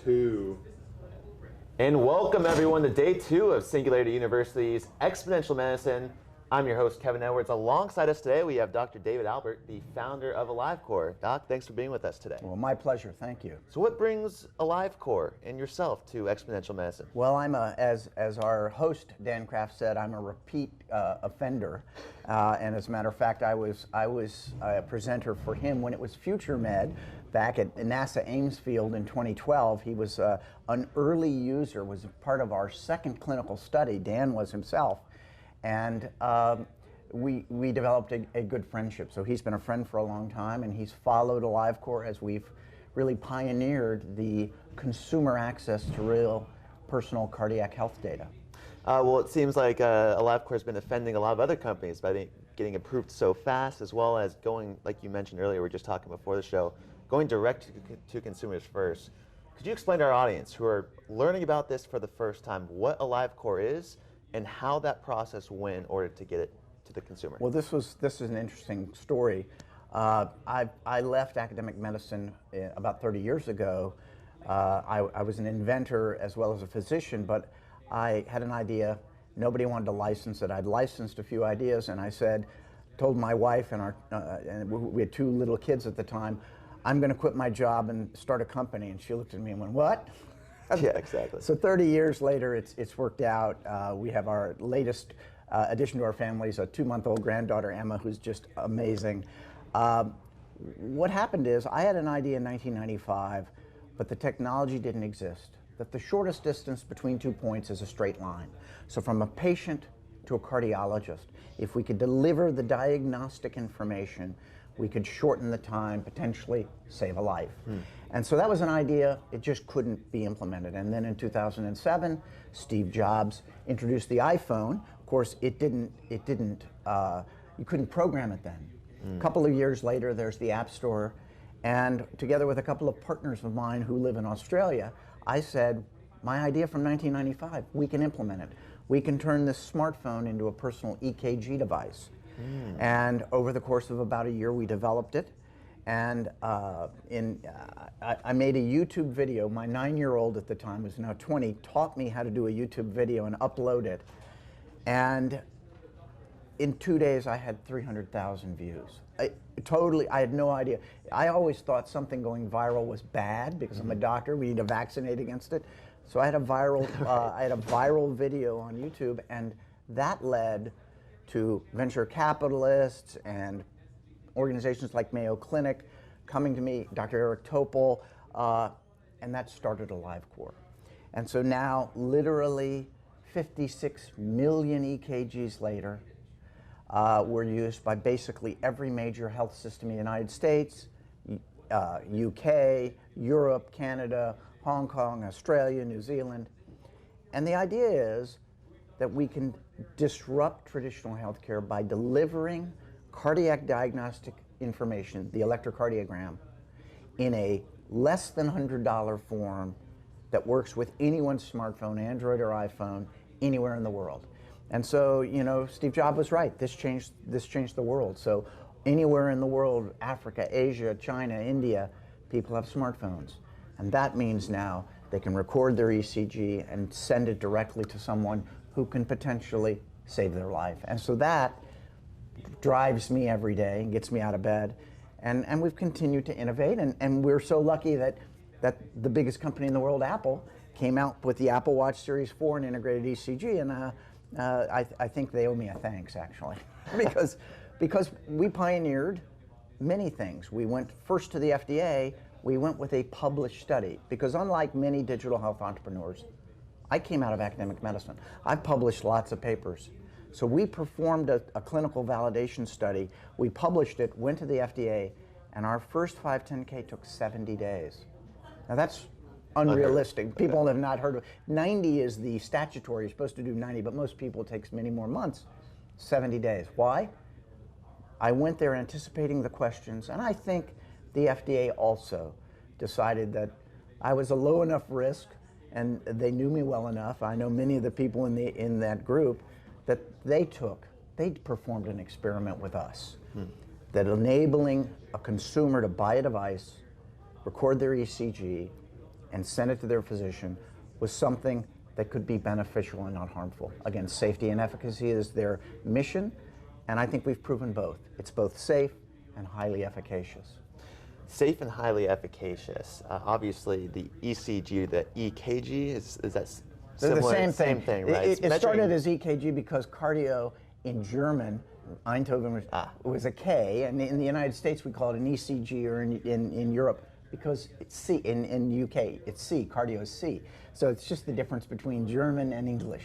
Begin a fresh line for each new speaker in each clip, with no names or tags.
2. And welcome everyone to day 2 of Singularity University's Exponential Medicine. I'm your host, Kevin Edwards. Alongside us today, we have Dr. David Albert, the founder of AliveCor. Doc, thanks for being with us today.
Well, my pleasure. Thank you.
So what brings AliveCor and yourself to Exponential Medicine?
Well, I'm as our host, Dan Kraft, said, I'm a repeat offender. And as a matter of fact, I was a presenter for him when it was Future Med back at NASA Ames Field in 2012. He was an early user, was part of our second clinical study. Dan was himself. And we developed a good friendship. So he's been a friend for a long time, and he's followed AliveCor as we've really pioneered the consumer access to real personal cardiac health data.
Well, it seems like AliveCor has been offending a lot of other companies by getting approved so fast, as well as going, like you mentioned earlier, we were just talking before the show, going direct to consumers first. Could you explain to our audience who are learning about this for the first time what AliveCor is and how that process went in order to get it to the consumer?
Well, this is an interesting story. I left academic medicine about 30 years ago. I was an inventor as well as a physician, but I had an idea. Nobody wanted to license it. I'd licensed a few ideas, and I told my wife and we had 2 little kids at the time, I'm going to quit my job and start a company. And she looked at me and went, "What?"
Yeah, exactly.
So 30 years later, it's worked out. We have our latest addition to our family is a 2-month-old granddaughter, Emma, who's just amazing. What happened is I had an idea in 1995, but the technology didn't exist. That the shortest distance between 2 points is a straight line. So from a patient to a cardiologist, if we could deliver the diagnostic information, we could shorten the time, potentially save a life. And so that was an idea, it just couldn't be implemented. And then in 2007, Steve Jobs introduced the iPhone. Of course, you couldn't program it then. A couple of years later, there's the App Store. And together with a couple of partners of mine who live in Australia, I said, my idea from 1995, we can implement it. We can turn this smartphone into a personal EKG device. And over the course of about a year, we developed it. And I made a YouTube video. My 9-year-old at the time, who's now 20, taught me how to do a YouTube video and upload it. And in 2 days, I had 300,000 views. I had no idea. I always thought something going viral was bad because I'm a doctor. We need to vaccinate against it. So I had a viral video on YouTube, and that led to venture capitalists and organizations like Mayo Clinic coming to me, Dr. Eric Topol, and that started AliveCor. And so now, literally 56 million EKGs later, we're used by basically every major health system in the United States, UK, Europe, Canada, Hong Kong, Australia, New Zealand. And the idea is that we can disrupt traditional healthcare by delivering cardiac diagnostic information, the electrocardiogram, in a less than $100 form that works with anyone's smartphone, Android or iPhone, anywhere in the world. And so, you know, Steve Jobs was right. This changed the world. So anywhere in the world, Africa, Asia, China, India, people have smartphones. And that means now they can record their ECG and send it directly to someone who can potentially save their life. And so that drives me every day and gets me out of bed. And we've continued to innovate. And we're so lucky that the biggest company in the world, Apple, came out with the Apple Watch Series 4 and integrated ECG. And I think they owe me a thanks, actually, because we pioneered many things. We went first to the FDA. We went with a published study, because unlike many digital health entrepreneurs, I came out of academic medicine. I've published lots of papers. So we performed a clinical validation study. We published it, went to the FDA, and our first 510K took 70 days. Now that's unrealistic. People have not heard of it. 90 is the statutory. You're supposed to do 90, but most people it takes many more months. 70 days. Why? I went there anticipating the questions, and I think the FDA also decided that I was a low enough risk, and they knew me well enough. I know many of the people in that group that they performed an experiment with us, that enabling a consumer to buy a device, record their ECG, and send it to their physician was something that could be beneficial and not harmful. Again, safety and efficacy is their mission, and I think we've proven both. It's both safe and highly efficacious.
Safe and highly efficacious. Obviously, the ECG, the EKG, is that
They're
similar?
the same thing.
Same thing, right?
It started as EKG because cardio in German, Eindhoven was a K, and in the United States we call it an ECG, or in Europe, because it's C. In UK, it's C, cardio is C. So it's just the difference between German and English.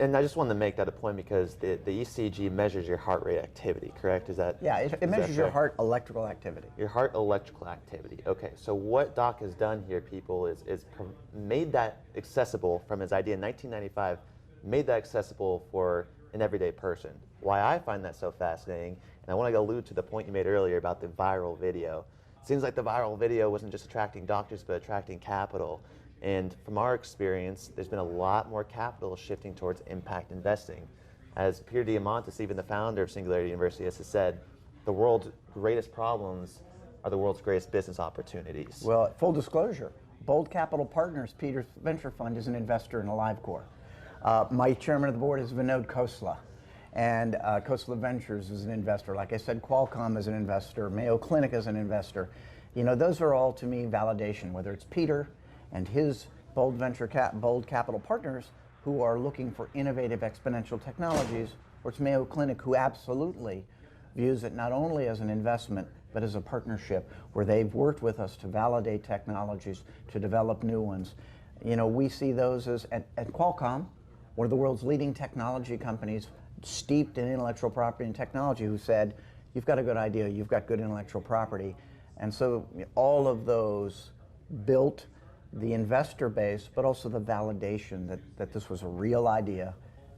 And I just wanted to make that a point because the ECG measures your heart rate activity, correct? Is that?
Yeah, it measures your heart electrical activity.
Your heart electrical activity. Okay, so what Doc has done here, people, is made that accessible from his idea in 1995, made that accessible for an everyday person. Why I find that so fascinating, and I want to allude to the point you made earlier about the viral video. It seems like the viral video wasn't just attracting doctors, but attracting capital. And from our experience, there's been a lot more capital shifting towards impact investing. As Peter Diamandis, even the founder of Singularity University, has said, the world's greatest problems are the world's greatest business opportunities.
Well, full disclosure, Bold Capital Partners, Peter's venture fund, is an investor in AliveCor. My chairman of the board is Vinod Khosla, and Khosla Ventures is an investor. Like I said, Qualcomm is an investor, Mayo Clinic is an investor. You know, those are all, to me, validation, whether it's Peter and his Bold Capital Partners, who are looking for innovative exponential technologies, or it's Mayo Clinic, who absolutely views it not only as an investment, but as a partnership, where they've worked with us to validate technologies, to develop new ones. You know, we see those as, at Qualcomm, one of the world's leading technology companies, steeped in intellectual property and technology, who said, you've got a good idea, you've got good intellectual property. And so all of those built the investor base, but also the validation that this was a real idea,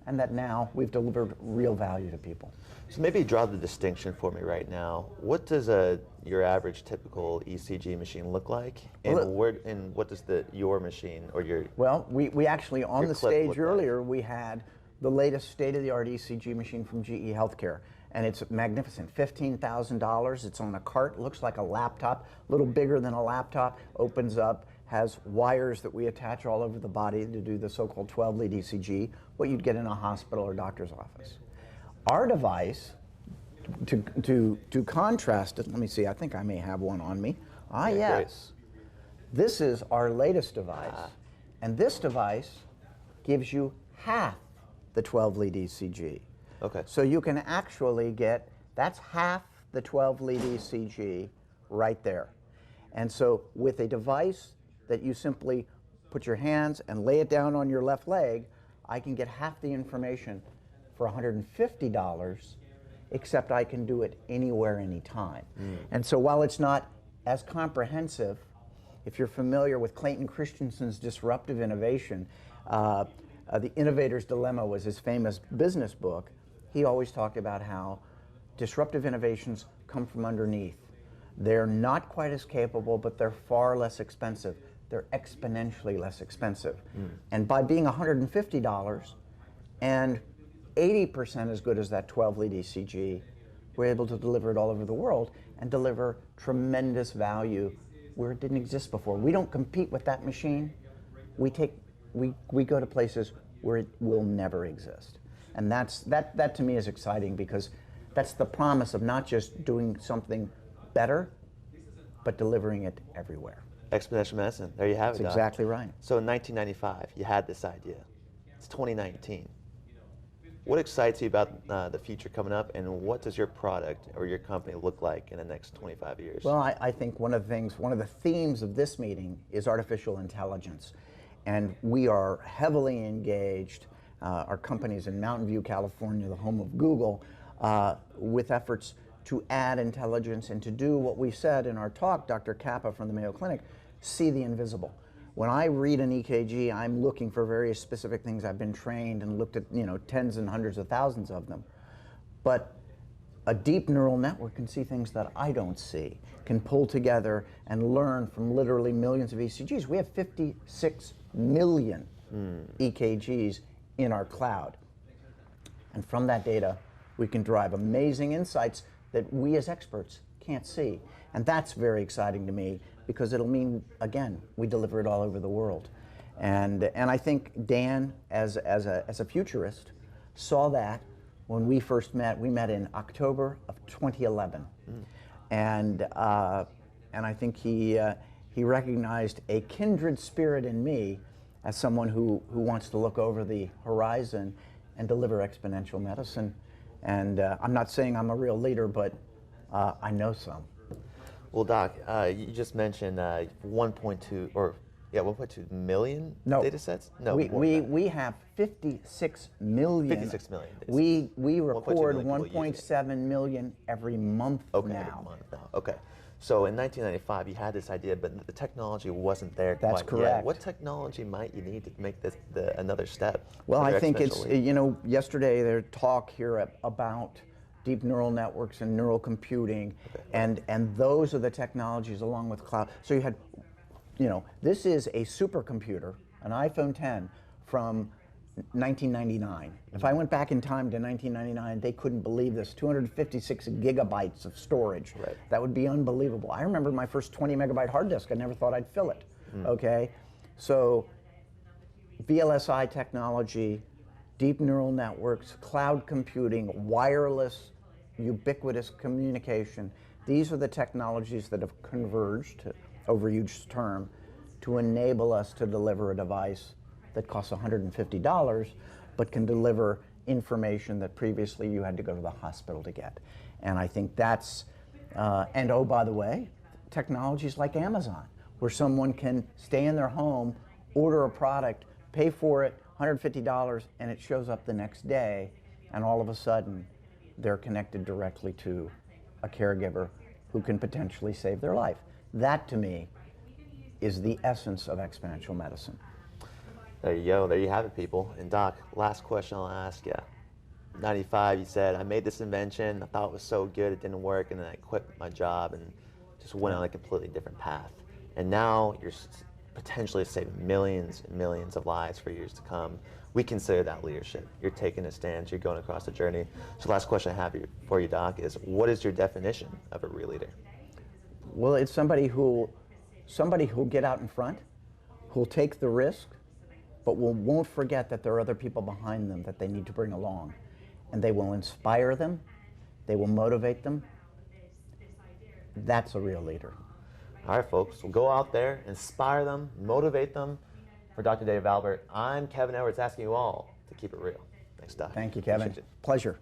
and that now we've delivered real value to people.
So maybe draw the distinction for me right now. What does your average typical ECG machine look like, and what does your machine or your
we actually on the stage earlier we had the latest state-of-the-art ECG machine from GE Healthcare, and it's magnificent. $15,000. It's on a cart. Looks like a laptop, a little bigger than a laptop. Opens up. Has wires that we attach all over the body to do the so-called 12-lead ECG, what you'd get in a hospital or doctor's office. Our device, to contrast it, let me see, I think I may have one on me. Ah, yes. Great. This is our latest device, and this device gives you half the 12-lead ECG.
Okay.
So you can actually get, that's half the 12-lead ECG right there. And so with a device that you simply put your hands and lay it down on your left leg, I can get half the information for $150, except I can do it anywhere, anytime. And so while it's not as comprehensive, if you're familiar with Clayton Christensen's Disruptive Innovation, The Innovator's Dilemma was his famous business book. He always talked about how disruptive innovations come from underneath. They're not quite as capable, but they're far less expensive. They're exponentially less expensive. And by being $150 and 80% as good as that 12-lead ECG, we're able to deliver it all over the world and deliver tremendous value where it didn't exist before. We don't compete with that machine. We go to places where it will never exist. And that to me is exciting, because that's the promise of not just doing something better, but delivering it everywhere.
Exponential medicine. There you have it.
That's exactly right.
So in 1995, you had this idea. It's 2019. What excites you about the future coming up, and what does your product or your company look like in the next 25 years?
Well, I think one of the themes of this meeting is artificial intelligence. And we are heavily engaged, our company's in Mountain View, California, the home of Google, with efforts to add intelligence and to do what we said in our talk, Dr. Kappa from the Mayo Clinic, see the invisible. When I read an EKG, I'm looking for various specific things. I've been trained and looked at, tens and hundreds of thousands of them. But a deep neural network can see things that I don't see, can pull together and learn from literally millions of ECGs. We have 56 million EKGs in our cloud. And from that data, we can derive amazing insights that we as experts can't see. And that's very exciting to me because it'll mean, again, we deliver it all over the world. And I think Dan, as a futurist, saw that when we first met. We met in October of 2011. And I think he recognized a kindred spirit in me as someone who wants to look over the horizon and deliver exponential medicine. And I'm not saying I'm a real leader, but I know some.
Well, Doc, you just mentioned 1.2 million data sets? No,
we have 56 million.
56 million.
We record
1.7
1.7 million every month now.
Every month now. Okay. So in 1995, you had this idea, but the technology wasn't there quite
That's correct.
yet. What technology might you need to make this another step?
Well, I think it's, yesterday there talk here about deep neural networks and neural computing, and those are the technologies along with cloud. So you had, this is a supercomputer, an iPhone 10 from 1999. If I went back in time to 1999, they couldn't believe this. 256 gigabytes of storage.
Right.
That would be unbelievable. I remember my first 20 megabyte hard disk. I never thought I'd fill it. Okay, so VLSI technology, deep neural networks, cloud computing, wireless, ubiquitous communication. These are the technologies that have converged, overused term, to enable us to deliver a device that costs $150, but can deliver information that previously you had to go to the hospital to get. And I think that's, and oh, by the way, technologies like Amazon, where someone can stay in their home, order a product, pay for it, $150, and it shows up the next day, and all of a sudden, they're connected directly to a caregiver who can potentially save their life. That, to me, is the essence of exponential medicine.
There you go. There you have it, people. And Doc, last question I'll ask you. 95, you said, I made this invention. I thought it was so good, it didn't work, and then I quit my job and just went on a completely different path. And now you're potentially saving millions and millions of lives for years to come. We consider that leadership. You're taking a stance. You're going across the journey. So last question I have for you, Doc, is what is your definition of a real leader?
Well, it's somebody who'll get out in front, who'll take the risk, but won't forget that there are other people behind them that they need to bring along. And they will inspire them. They will motivate them. That's a real leader.
All right, folks. We'll go out there, inspire them, motivate them. For Dr. Dave Albert, I'm Kevin Edwards asking you all to keep it real. Thanks, Doc.
Thank you, Kevin. Pleasure.